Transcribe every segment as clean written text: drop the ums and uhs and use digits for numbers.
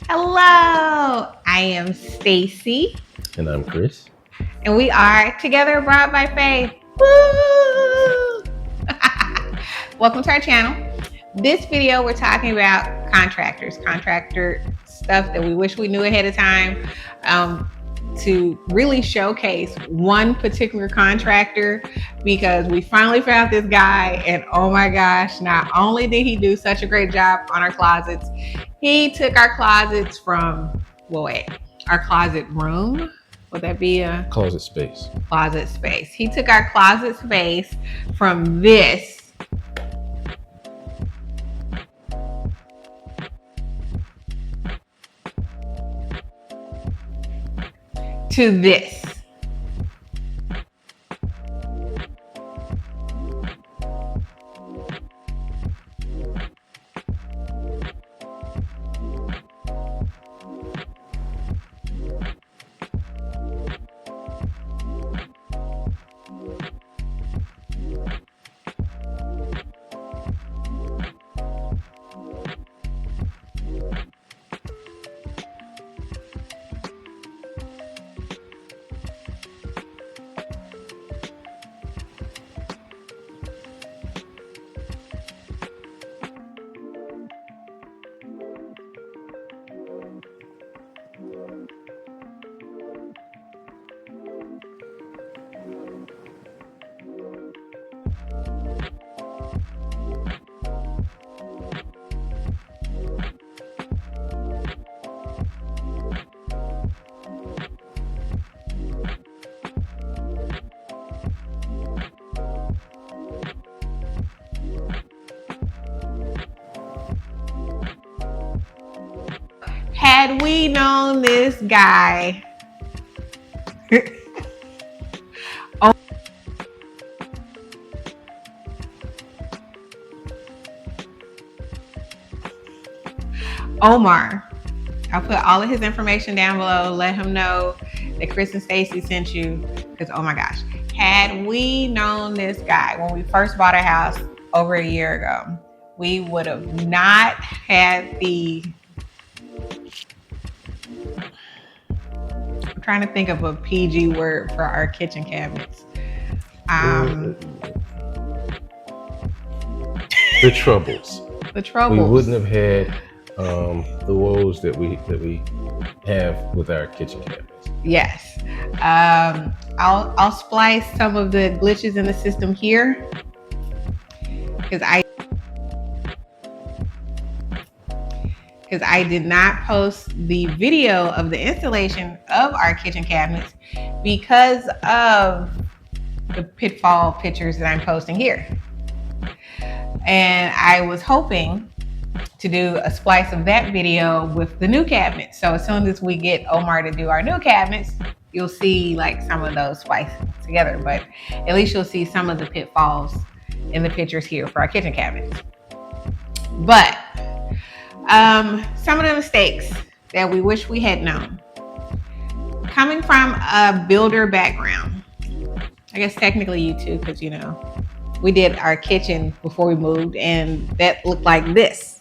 Hello, I am Stacy, And I'm Chris. and we are Together Abroad by Faith. Woo! Welcome to our channel. This video, we're talking about contractor stuff that we wish we knew ahead of time, to really showcase one particular contractor, because we finally found this guy, and oh my gosh, not only did he do such a great job on our closets, he took our closets from, well, wait, our closet room. Would that be a Closet space? Closet space. He took our closet space from this to this. Had we known this guy, Omar, I'll put all of his information down below. Let him know that Chris and Stacy sent you, because oh my gosh, had we known this guy when we first bought a house over a year ago, we would have not had the, I'm trying to think of a PG word for our kitchen cabinets. The troubles. The troubles. We wouldn't have had the woes that we have with our kitchen cabinets. Yes. I'll splice some of the glitches in the system here, because I did not post the video of the installation of our kitchen cabinets because of the pitfall pictures that I'm posting here. And I was hoping to do a splice of that video with the new cabinets. So as soon as we get Omar to do our new cabinets, you'll see like some of those spliced together, but at least you'll see some of the pitfalls in the pictures here for our kitchen cabinets. But some of the mistakes that we wish we had known. Coming from a builder background, I guess technically you too, because you know, we did our kitchen before we moved and that looked like this.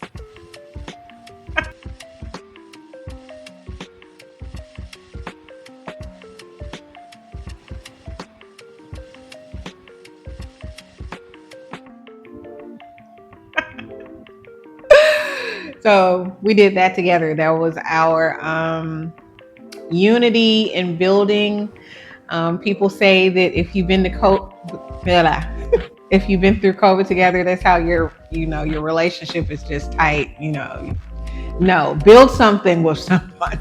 So we did that together. That was our unity in building. People say that if you've been if you've been through COVID together, that's how your relationship is just tight. No, build something with someone.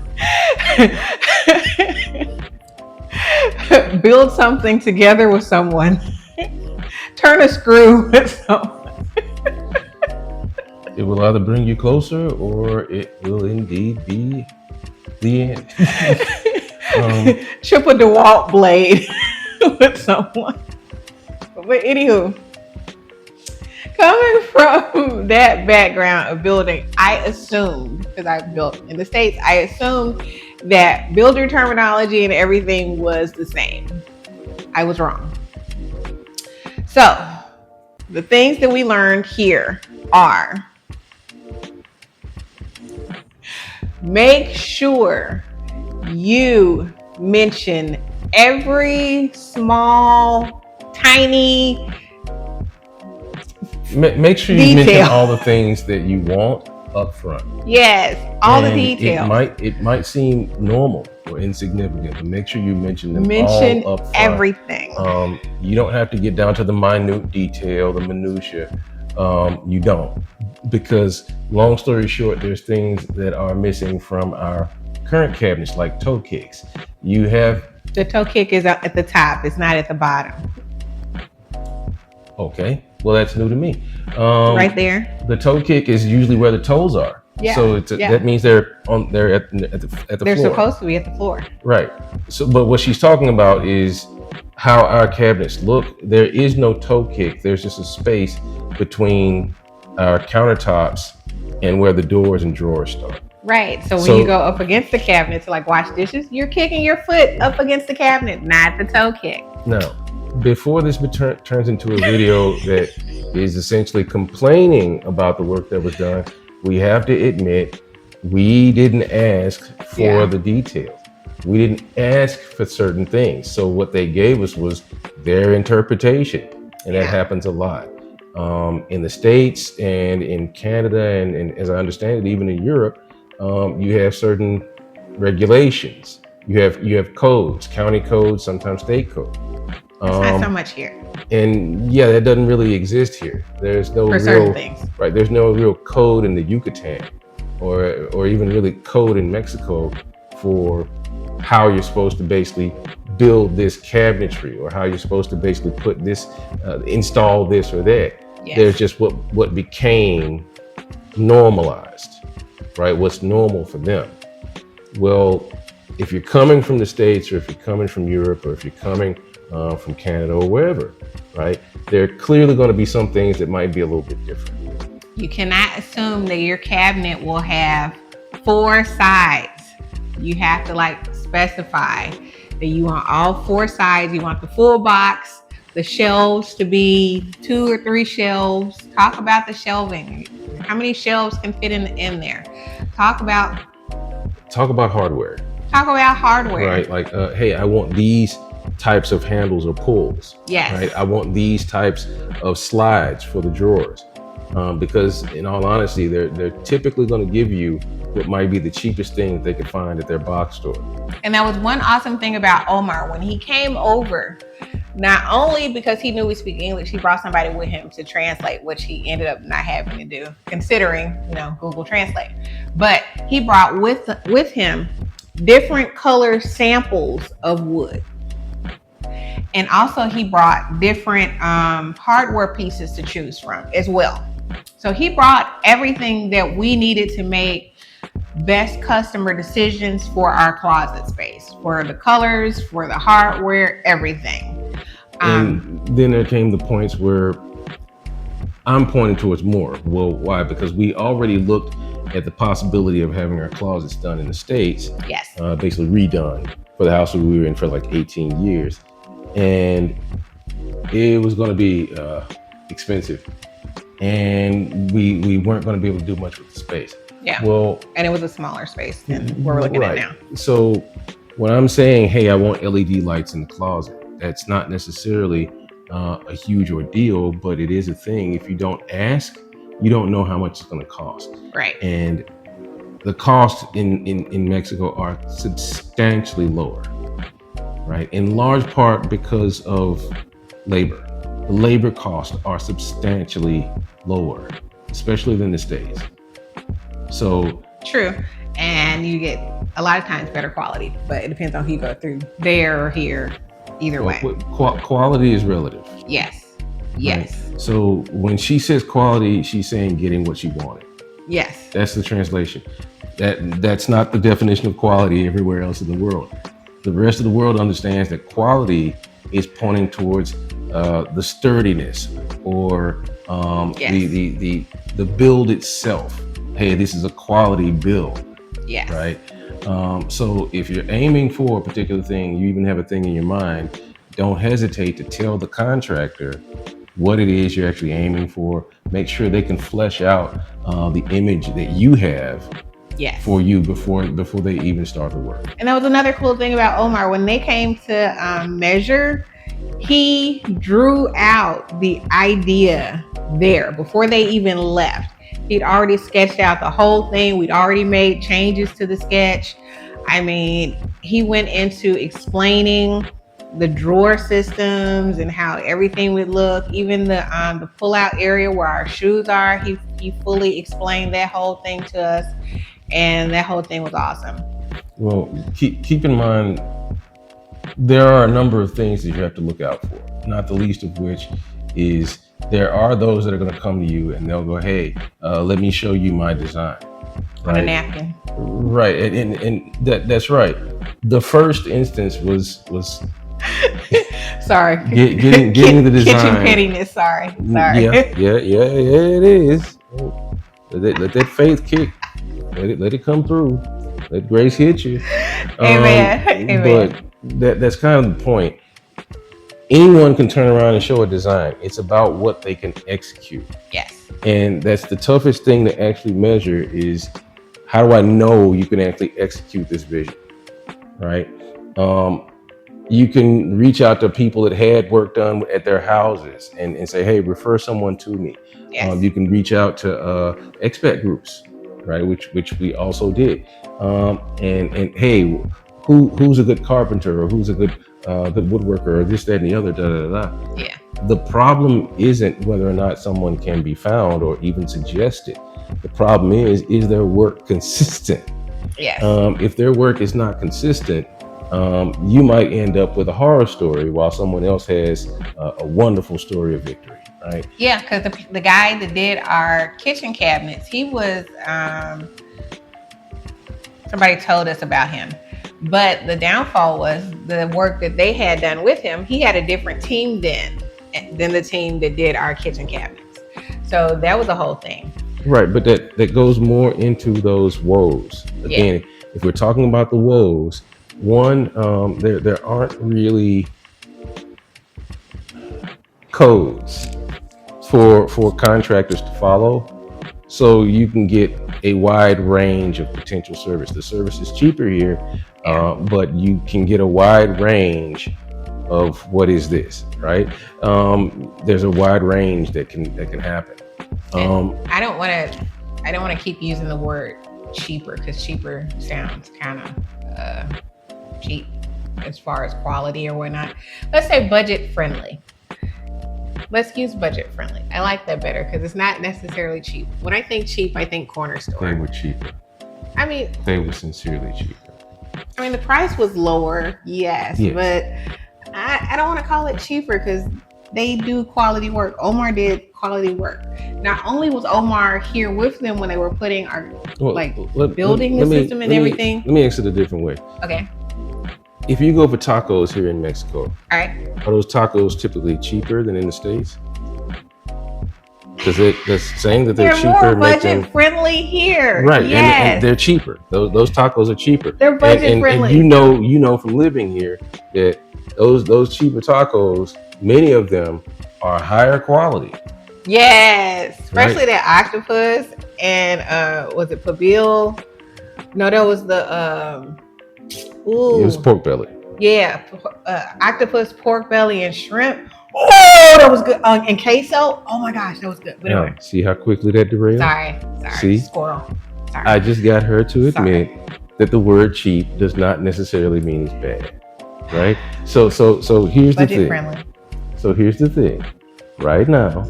Build something together with someone. Turn a screw with someone. It will either bring you closer or it will indeed be the end. Chip a DeWalt blade with someone. But anywho, coming from that background of building, I assumed, because I built in the States, I assumed that builder terminology and everything was the same. I was wrong. So the things that we learned here are make sure you mention every small, tiny Make sure you detail. mention all the things that you want up front. Yes, all And the details. It might seem normal or insignificant, but make sure you mention them Mention all up front. everything. You don't have to get down to the minute detail, the minutia. You don't, because long story short, there's things that are missing from our current cabinets, like toe kicks. You have the toe kick is at the top; it's not at the bottom. Okay, well that's new to me. Right there. The toe kick is usually where the toes are. Yeah. So that means they're at the They're floor. supposed to be at the floor. Right. So, but what she's talking about is how our cabinets look. There is no toe kick. There's just a space between our countertops and where the doors and drawers start. Right. So when you go up against the cabinet to like wash dishes, you're kicking your foot up against the cabinet, not the toe kick. Now, before this turns into a video that is essentially complaining about the work that was done, we have to admit we didn't ask for the details. We didn't ask for certain things. So what they gave us was their interpretation, and that happens a lot. In the States and in Canada, and as I understand it, even in Europe, you have certain regulations. You have codes, county codes, sometimes state code. It's not so much here. And that doesn't really exist here. There's no for certain things. Right. There's no real code in the Yucatan, or even really code in Mexico for how you're supposed to basically build this cabinetry, or how you're supposed to basically put this, install this or that. Yes. There's just what became normalized, right? What's normal for them. Well, if you're coming from the States, or if you're coming from Europe, or if you're coming from Canada or wherever, right? There are clearly going to be some things that might be a little bit different. You cannot assume that your cabinet will have 4 sides. You have to specify that you want all 4 sides. You want the full box, the shelves to be 2 or 3 shelves. Talk about the shelving. How many shelves can fit in there? Talk about hardware. Talk about hardware. Right. Like, hey, I want these types of handles or pulls. Yes. Right. I want these types of slides for the drawers, because in all honesty, they're typically going to give you what might be the cheapest thing that they could find at their box store. And that was one awesome thing about Omar when he came over. Not only because he knew we speak English, he brought somebody with him to translate, which he ended up not having to do, considering Google Translate. But he brought with him different color samples of wood. And also he brought different hardware pieces to choose from as well. So he brought everything that we needed to make best customer decisions for our closet space, for the colors, for the hardware, everything. And then there came the points where I'm pointing towards more. Well, why? Because we already looked at the possibility of having our closets done in the States. Yes. Basically redone for the house we were in for like 18 years. And it was going to be expensive. And we weren't going to be able to do much with the space. Yeah. Well, and it was a smaller space than where we're looking at now. So when I'm saying, hey, I want LED lights in the closet, that's not necessarily a huge ordeal, but it is a thing. If you don't ask, you don't know how much it's going to cost. Right. And the costs in Mexico are substantially lower, right? In large part because of labor. The labor costs are substantially lower, especially than the States. So true. And you get a lot of times better quality, but it depends on who you go through, there or here, either way. Quality is relative. Yes. Yes. Right? So when she says quality, she's saying getting what she wanted. Yes. That's the translation. That's not the definition of quality everywhere else in the world. The rest of the world understands that quality is pointing towards the sturdiness, or the build itself. Hey, this is a quality build. Yes. Right. So if you're aiming for a particular thing, you even have a thing in your mind, don't hesitate to tell the contractor what it is you're actually aiming for. Make sure they can flesh out the image that you have Yes. for you before they even start the work. And that was another cool thing about Omar. When they came to measure, he drew out the idea there before they even left. He'd already sketched out the whole thing. We'd already made changes to the sketch. I mean, he went into explaining the drawer systems and how everything would look, even the pull-out area where our shoes are. He fully explained that whole thing to us, and that whole thing was awesome. Well, keep in mind, there are a number of things that you have to look out for, not the least of which is there are those that are going to come to you and they'll go, hey, let me show you my design. On a napkin. Right, and that's right. The first instance was sorry, getting the design. Kitchen pettiness. Sorry. Yeah, it is. Let that faith kick. Let it come through. Let grace hit you. Amen. Amen. But that's kind of the point. Anyone can turn around and show a design. It's about what they can execute. Yes. And that's the toughest thing to actually measure is how do I know you can actually execute this vision, right? You can reach out to people that had work done at their houses and say, hey, refer someone to me. Yes. You can reach out to expat groups, right? Which we also did. And hey, who's a good carpenter or who's a good woodworker or this, that, and the other, Yeah. The problem isn't whether or not someone can be found or even suggested. The problem is their work consistent? Yes. If their work is not consistent, you might end up with a horror story while someone else has a wonderful story of victory, right? Yeah, because the guy that did our kitchen cabinets, he was, somebody told us about him. But the downfall was the work that they had done with him. He had a different team than the team that did our kitchen cabinets. So that was the whole thing. Right, but that goes more into those woes. Again, if we're talking about the woes, one, there aren't really codes for contractors to follow, so you can get a wide range of potential service. The service is cheaper here, but you can get a wide range of what is this, right? There's a wide range that can happen. I don't want to keep using the word cheaper because cheaper sounds kind of cheap as far as quality or whatnot. Let's say budget friendly. Let's use budget friendly. I like that better because it's not necessarily cheap. When I think cheap, I think corner store. They were cheaper. I mean, they were sincerely cheaper. I mean, the price was lower, yes. But I don't want to call it cheaper because they do quality work. Omar did quality work. Not only was Omar here with them when they were putting our building the system and everything. Let me ask it a different way. Okay. If you go for tacos here in Mexico, all right, are those tacos typically cheaper than in the States? Because they're saying that they're cheaper. They're more budget friendly here. Right, yes. and they're cheaper. Those tacos are cheaper. They're budget friendly. And you know from living here that those cheaper tacos, many of them are higher quality. Yes, especially that octopus and was it pabil? No, that was the it was pork belly. Yeah, octopus, pork belly, and shrimp. Oh, that was good. And queso. Oh my gosh, that was good. But anyway. See how quickly that derailed? Sorry. See? Squirrel. Sorry. I just got her to admit that the word cheap does not necessarily mean it's bad, right? So here's the thing. Friendly. So here's the thing. Right now,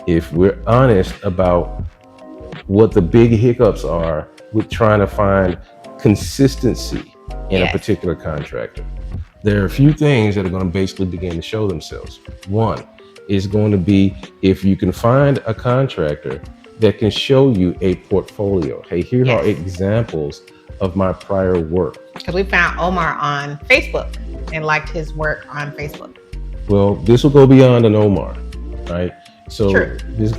if we're honest about what the big hiccups are with trying to find consistency in a particular contractor, there are a few things that are going to basically begin to show themselves. One is going to be if you can find a contractor that can show you a portfolio. Hey, here are examples of my prior work. Because we found Omar on Facebook and liked his work on Facebook. Well, this will go beyond an Omar, right? So True. this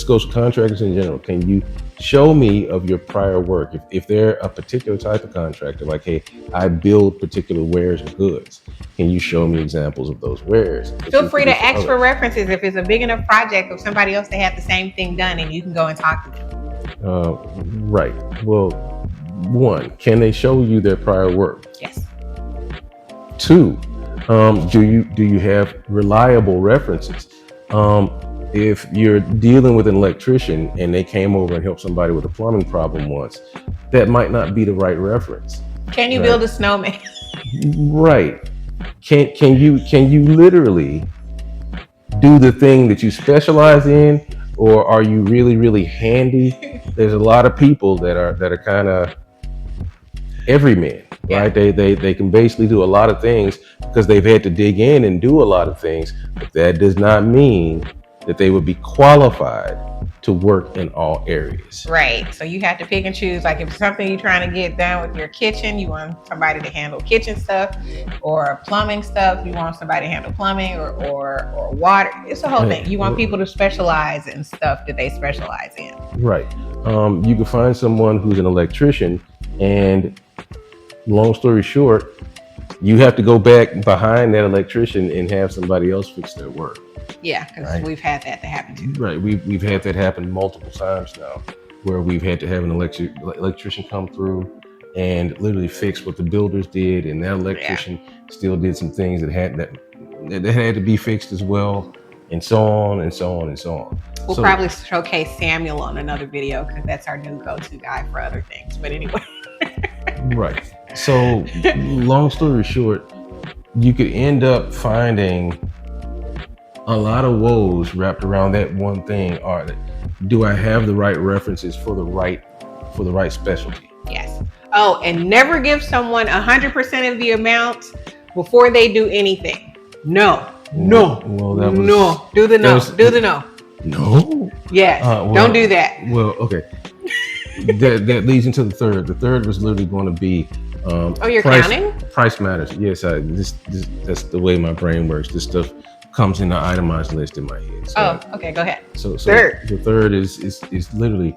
goes to contractors in general. Can you show me of your prior work? If they're a particular type of contractor, like, hey, I build particular wares or goods, can you show me examples of those wares? Feel free to ask for references if it's a big enough project of somebody else that had the same thing done and you can go and talk to them. Right. Well, one, can they show you their prior work? Yes. Two, do you have reliable references? If you're dealing with an electrician and they came over and helped somebody with a plumbing problem once, that might not be the right reference. Can you Right. build a snowman? Right. Can you literally do the thing that you specialize in, or are you really handy? There's a lot of people that are kind of everyman, right? Yeah. They can basically do a lot of things because they've had to dig in and do a lot of things, but that does not mean that they would be qualified to work in all areas. Right. So you have to pick and choose. Like if it's something you're trying to get done with your kitchen, you want somebody to handle kitchen stuff, or plumbing stuff, you want somebody to handle plumbing or water. It's a whole thing. You want people to specialize in stuff that they specialize in. Right. You can find someone who's an electrician, and long story short, you have to go back behind that electrician and have somebody else fix their work. Yeah, because Right. we've had that to happen too. Right. We've had that happen multiple times now, where we've had to have an electrician come through and literally fix what the builders did, and that electrician still did some things that had to be fixed as well, and so on and so on and so on. We'll probably showcase Samuel on another video because that's our new go-to guy for other things. But anyway. Right. So, long story short, you could end up finding a lot of woes wrapped around that one thing. Or do I have the right references for the right specialty? Yes. Oh, and never give someone 100% of the amount before they do anything. No. Well, that was no. Do the no. Do the no. No. Yes. Don't do that. Well, okay. that leads into the third. The third was literally going to be. You're counting? Price matters. Yes, this that's the way my brain works. This stuff comes in an itemized list in my head. So, okay, go ahead. So Third. The third is literally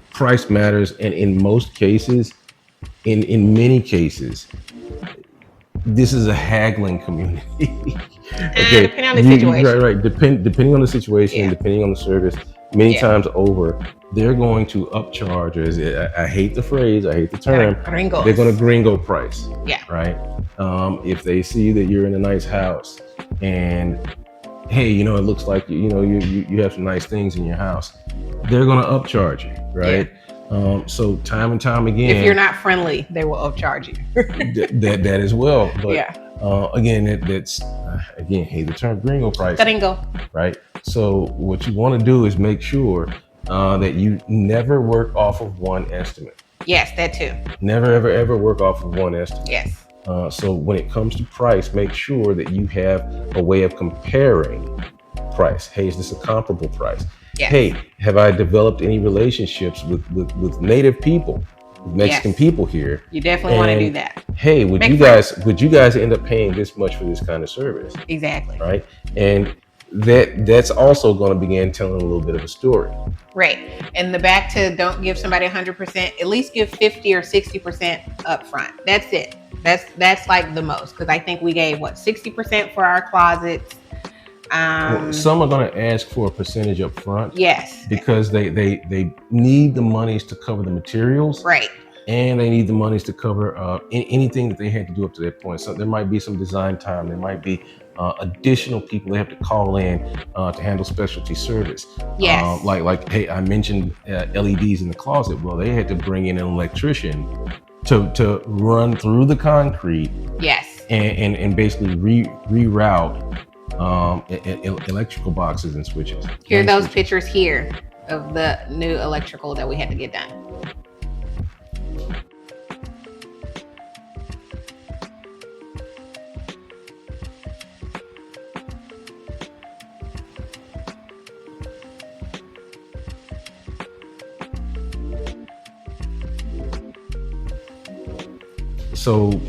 price matters, and in most cases, in many cases, this is a haggling community. Okay, depending on the situation. Right. Depending on the situation, depending on the service, many times over, they're going to upcharge. I hate the phrase, I hate the term. Gringos. They're going to gringo price. Yeah. Right. If they see that you're in a nice house, and hey, it looks like you have some nice things in your house, they're going to upcharge you, right? Yeah. So time and time again, if you're not friendly, they will upcharge you. that as well. But again, that's hate the term gringo price. Gringo. Right. So what you want to do is make sure that you never work off of one estimate. Yes, that too. Never ever work off of one estimate. Yes. So when it comes to price, make sure that you have a way of comparing price. Hey, is this a comparable price? Yes. Hey, have I developed any relationships with native people, with Mexican people here? You definitely want to do that. Hey, would you guys end up paying this much for this kind of service? Exactly. Right. And that's also going to begin telling a little bit of a story. Right. And the back to don't give somebody 100%, at least give 50 or 60% up front. That's it. That's like the most, because I think we gave 60% for our closets. Some are going to ask for a percentage up front. Yes. Because they need the monies to cover the materials. Right. And they need the monies to cover anything that they had to do up to that point. So there might be some design time. There might be additional people they have to call in to handle specialty service. Yes. Like hey, I mentioned LEDs in the closet. Well, they had to bring in an electrician to run through the concrete. Yes. And basically reroute electrical boxes and switches. Here are those pictures here of the new electrical that we had to get done. So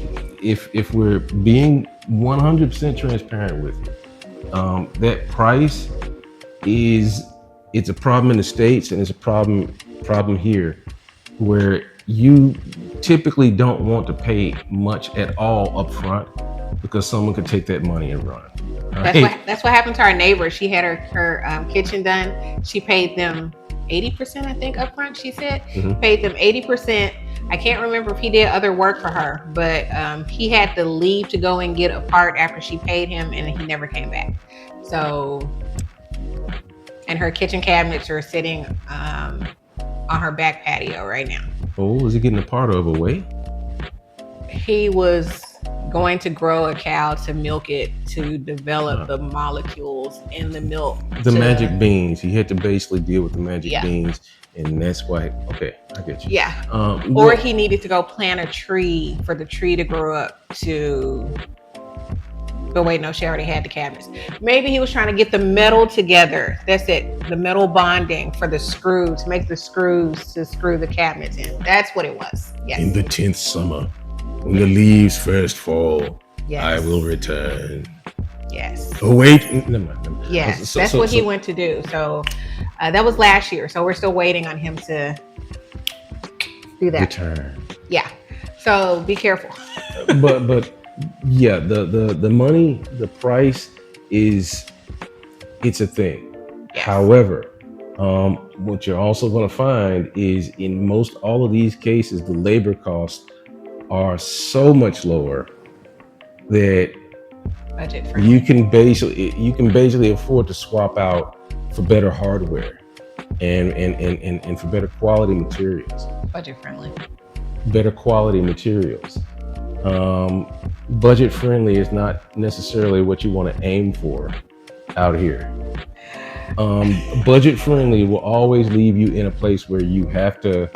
if we're being 100% transparent with you, that price it's a problem in the States, and it's a problem here, where you typically don't want to pay much at all up front, because someone could take that money and run. Right? That's what happened to our neighbor. She had her kitchen done. She paid them 80%, I think, up front. She said paid them 80%. I can't remember if he did other work for her, but he had to leave to go and get a part after she paid him, and he never came back. So, and her kitchen cabinets are sitting on her back patio right now. Oh, was he getting a part of away? He was going to grow a cow to milk it to develop the molecules in the milk. The magic beans. He had to basically deal with the magic Yeah. beans, and that's why. Okay, I get you. Yeah. Or he needed to go plant a tree for the tree to grow up to. But wait, no, she already had the cabinets. Maybe he was trying to get the metal together. That's it. The metal bonding for the screw, to make the screws to screw the cabinets in. That's what it was. Yes. In the 10th summer, when the leaves first fall, Yes. I will return. Yes. Oh, wait. Never mind. Yes, that's what he went to do. So that was last year. So we're still waiting on him to do that. Return. Yeah. So be careful. But yeah, the money, the price it's a thing. Yes. However, what you're also going to find is in most all of these cases, the labor costs are so much lower that Budget friendly. you can basically afford to swap out for better hardware and for better quality materials. Budget friendly. Better quality materials. Budget friendly is not necessarily what you want to aim for out here. Budget friendly will always leave you in a place where you have to.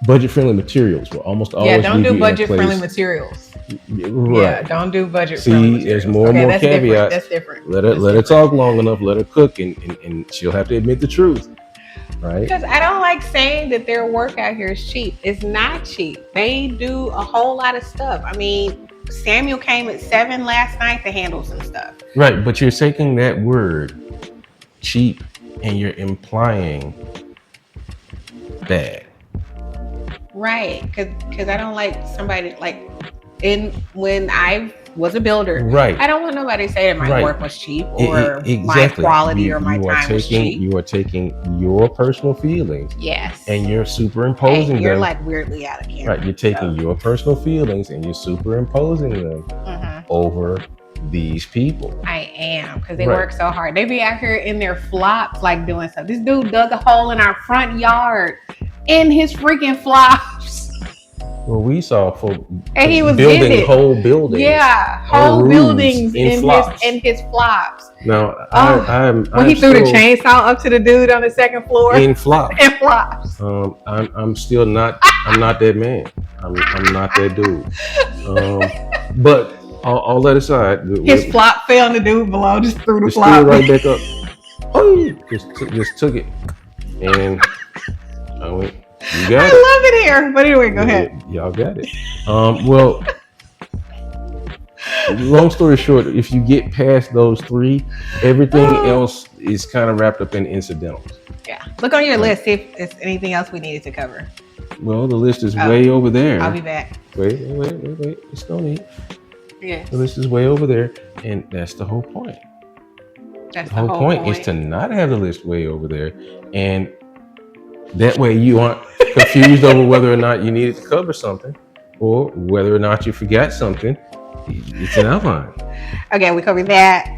Budget friendly materials will almost always don't leave do you in a budget place. friendly materials. Right. Yeah, don't do budget friendly materials. There's more and more that's caveats. That's different. Let her talk long enough. Let her cook, and she'll have to admit the truth. Right? Because I don't like saying that their work out here is cheap. It's not cheap. They do a whole lot of stuff. I mean, Samuel came at 7 last night to handle some stuff. Right, but you're taking that word cheap and you're implying bad. Right, because I don't like somebody when I was a builder. Right. I don't want nobody to say that my work was cheap or Exactly. my quality or my time was cheap. You are taking your personal feelings. Yes. And you're superimposing them. You're like weirdly out of camera. Right. You're taking your personal feelings and you're superimposing them over these people. I am, because they work so hard. They be out here in their flops, like doing stuff. This dude dug a hole in our front yard in his freaking flops. Well, we saw folk and he was building whole buildings. Yeah, whole buildings in his flops. Now, when he threw the chainsaw up to the dude on the second floor in flops. In flops. I'm still not. I'm not that man. I'm not that dude. But all that aside, his flop fell and the dude below just threw the flop threw it right back up. Oh, just took it, and I went. You got I love it here. But anyway, go ahead. Y'all got it. Well, long story short, if you get past those 3, everything else is kind of wrapped up in incidentals. Yeah. Look on your list, see if there's anything else we needed to cover. Well, the list is way over there. I'll be back. Wait. It's no need. Yeah. The list is way over there, and that's the whole point. That's the whole point is to not have the list way over there, and that way you aren't confused over whether or not you needed to cover something or whether or not you forgot something. It's an outline. Okay, we covered that.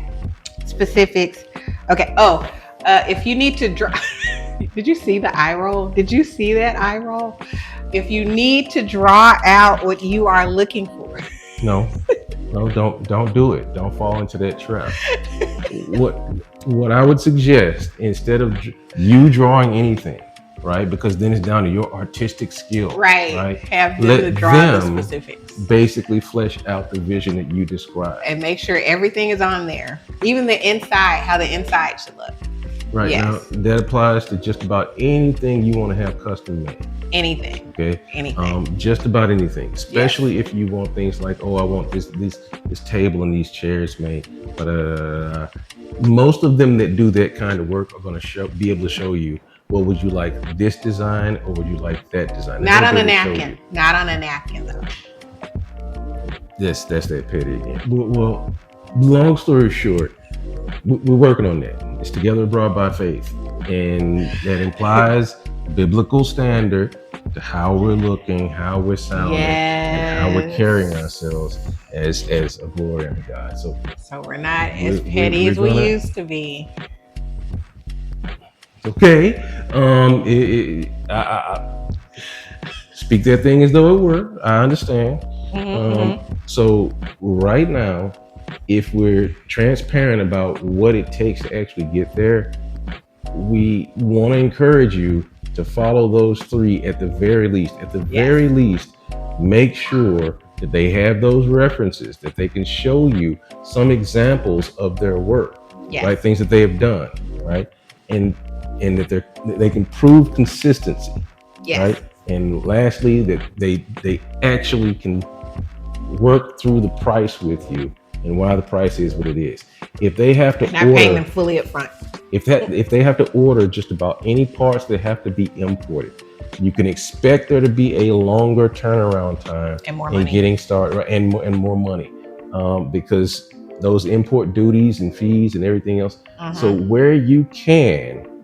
Specifics. Okay. If you need to draw, did you see the eye roll? Did you see that eye roll? If you need to draw out what you are looking for. No, don't do it. Don't fall into that trap. What I would suggest, instead of you drawing anything, right? Because then it's down to your artistic skill. Right. Have them to draw the specifics. Basically flesh out the vision that you described. And make sure everything is on there. Even the inside, how the inside should look. Right. Yes. Now that applies to just about anything you want to have custom made. Anything. Okay. Anything. Just about anything. Especially if you want things like, I want this table and these chairs made. But most of them that do that kind of work are going to be able to show you, well, would you like this design or would you like that design? Not on a napkin. Not on a napkin, though. That's that petty again. Well, long story short, we're working on that. It's together abroad by faith. And that implies biblical standard to how we're looking, how we're sounding, and how we're carrying ourselves as a glory unto God. So we're not as petty as we used to be. Okay. I speak that thing as though it were. I understand. So right now, if we're transparent about what it takes to actually get there, we want to encourage you to follow those three at the very least. At the very least, make sure that they have those references, that they can show you some examples of their work, right? Things that they have done, right? And that they can prove consistency, right? And lastly, that they actually can work through the price with you and why the price is what it is. If they have to not paying them fully up front. If they have to order just about any parts that have to be imported, you can expect there to be a longer turnaround time and more in getting started, and more money, because those import duties and fees and everything else. So where you can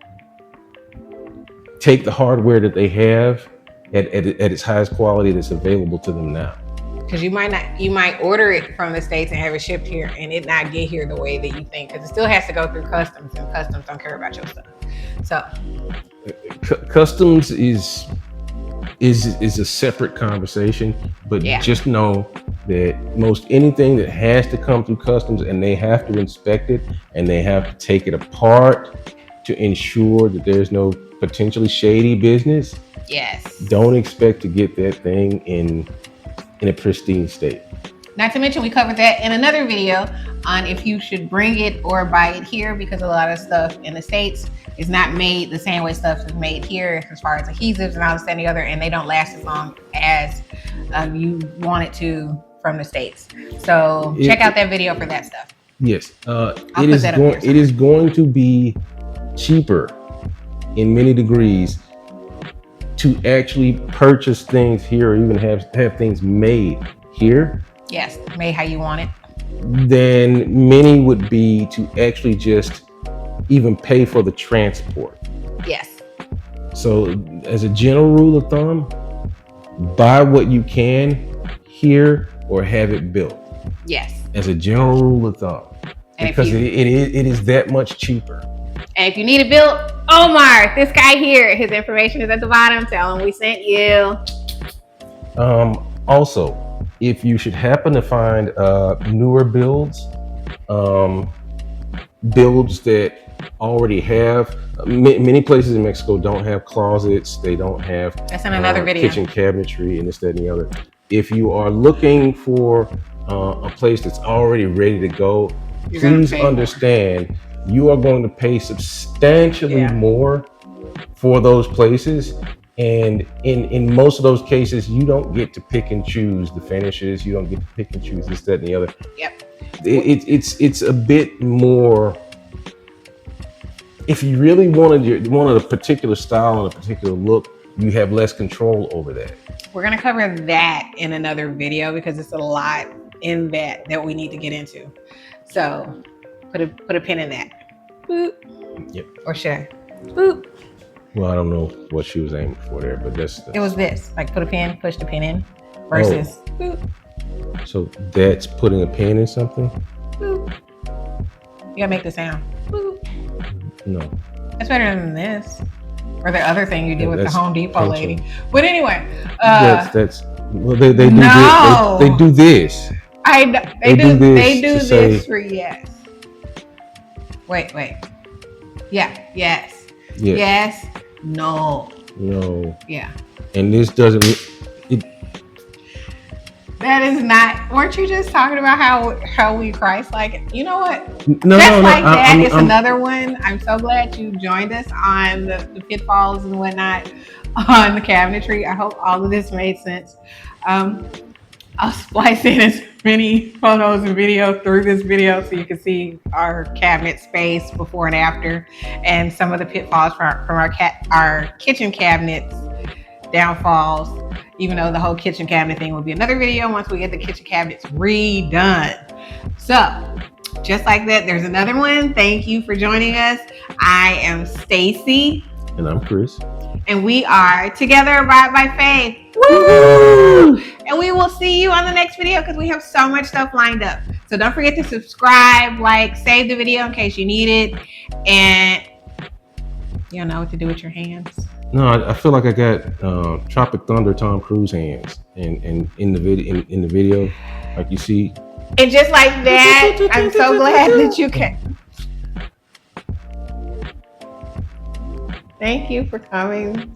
take the hardware that they have at its highest quality that's available to them now. Because you might order it from the States and have it shipped here and it not get here the way that you think, because it still has to go through customs, and customs don't care about your stuff. So customs is a separate conversation, but just know that most anything that has to come through customs, and they have to inspect it and they have to take it apart to ensure that there's no potentially shady business. Don't expect to get that thing in a pristine state. Not to mention, we covered that in another video on if you should bring it or buy it here, because a lot of stuff in the States is not made the same way stuff is made here, as far as adhesives and all this and the other, and they don't last as long as you want it to from the States. So check out that video for that stuff. Yes, it is going to be cheaper in many degrees to actually purchase things here, or even have things made here. Yes, made how you want it. Than many would be to actually just even pay for the transport. Yes. So as a general rule of thumb, buy what you can here or have it built. Yes. As a general rule of thumb. And because it is that much cheaper. And if you need it built, Omar, this guy here, his information is at the bottom. Tell him we sent you. Also, if you should happen to find newer builds, builds that already have, many places in Mexico don't have closets, they don't have that's in another video. Kitchen cabinetry and this, that, and the other. If you are looking for a place that's already ready to go, please understand you are going to pay substantially more for those places. And in most of those cases, you don't get to pick and choose the finishes. You don't get to pick and choose this, that, and the other. It's a bit more. If you really wanted a particular style and a particular look, you have less control over that. We're gonna cover that in another video because it's a lot in that we need to get into. So put a pin in that. Boop. Yep. Or should I? Boop. Well, I don't know what she was aiming for there, but that's it was this, like put a pin, push the pin in, versus boop. So that's putting a pin in something? Boop. You gotta make the sound. Boop. No. That's better than this. Or the other thing you did with the Home Depot lady. But anyway. That's well, they do this. They do this. They do this for yes. Wait. Yeah, yes. Yes. No. Yeah. And this doesn't. That is not. Weren't you just talking about how we Christ-like? You know what? No. It's another one. I'm so glad you joined us on the pitfalls and whatnot on the cabinetry. I hope all of this made sense. I'll splice in as many photos and videos through this video so you can see our cabinet space before and after, and some of the pitfalls from our kitchen cabinets downfalls. Even though the whole kitchen cabinet thing will be another video once we get the kitchen cabinets redone. So just like that, there's another one. Thank you for joining us. I am Stacy. And I'm Chris. And we are Together Abide by Faith. Woo! And we will see you on the next video because we have so much stuff lined up. So don't forget to subscribe, like, save the video in case you need it. And you don't know what to do with your hands. No, I feel like I got Tropic Thunder Tom Cruise hands in the video, like you see. And just like that, I'm so glad that you can. Thank you for coming.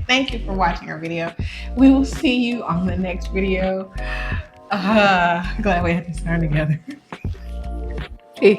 Thank you for watching our video. We will see you on the next video. Glad we had this time together. Peace.